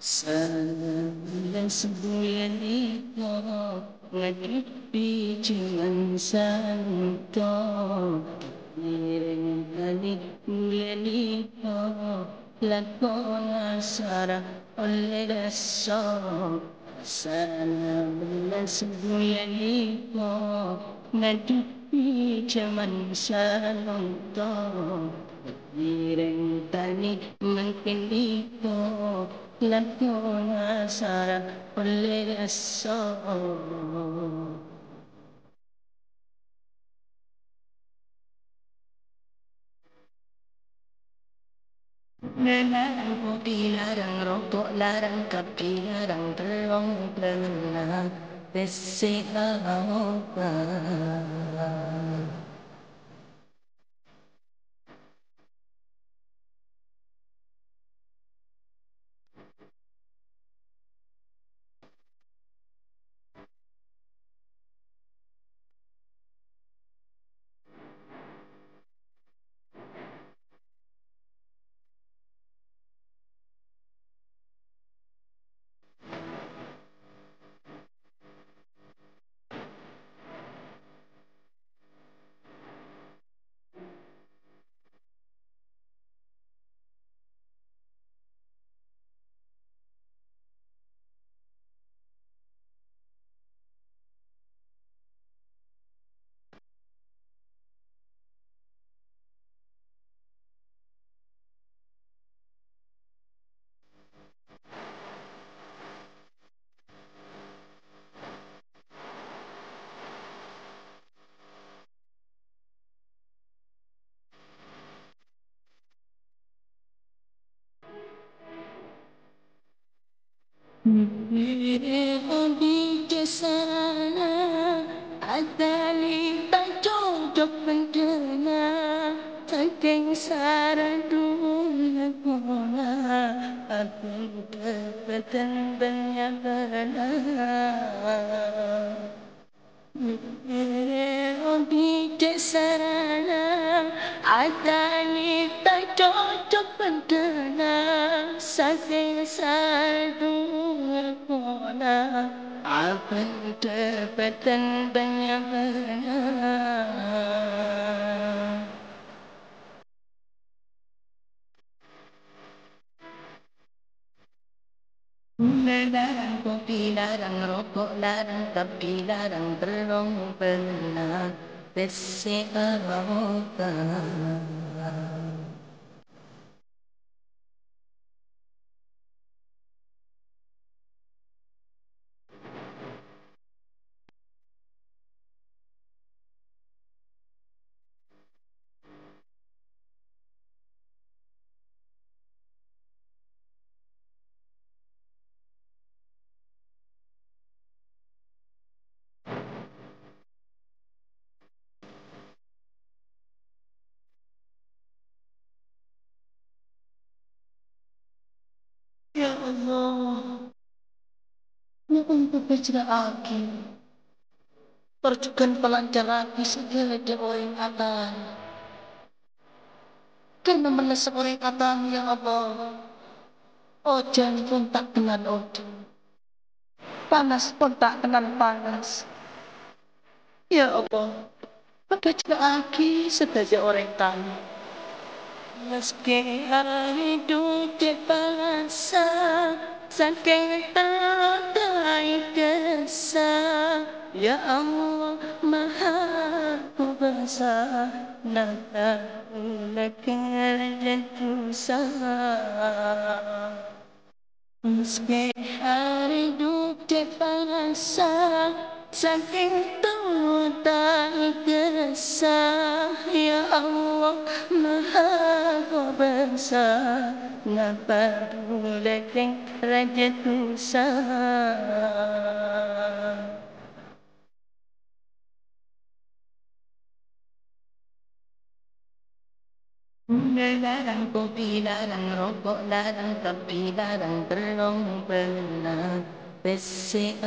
Sebulan sebulan itu ngadepi cuman santo Ngiring balik bulan itu lakon asara oleh dasar Sebulan sebulan itu ngadepi cuman santo Ngiring balik mungkin itu lakon asara oleh dasar Larang kopi, larang rokok, larang kopi, larang terong berenang Besi Di sana Atali tak cocok bendena Saking saradun lakola Aku dapatan banyak benar bijaksana Atali tak cocok bendana Saking sadung kona Apa dapatan banyak benar Larang kopi, larang rokok, larang kopi, larang terong berenang Besi Ya Allah, Mu'un berbecera aki Perjukan pelancar api segala orang atan Kena melesap orang atan ya Allah Ojan pun tak kenal ojan Panas pun tak kenal panas Ya Allah, berbecera aki sebagai orang tani Meski hidup dipaksa Saking teratai kesah Ya Allah Maha Kuasa Nada ulakal dosa Meski hidup dipaksa Saking teratai kesah Ya Allah Maha Kuasa Nada ulakal dosa Larang kopi, larang rokok, larang kopi, larang terong berenang Besi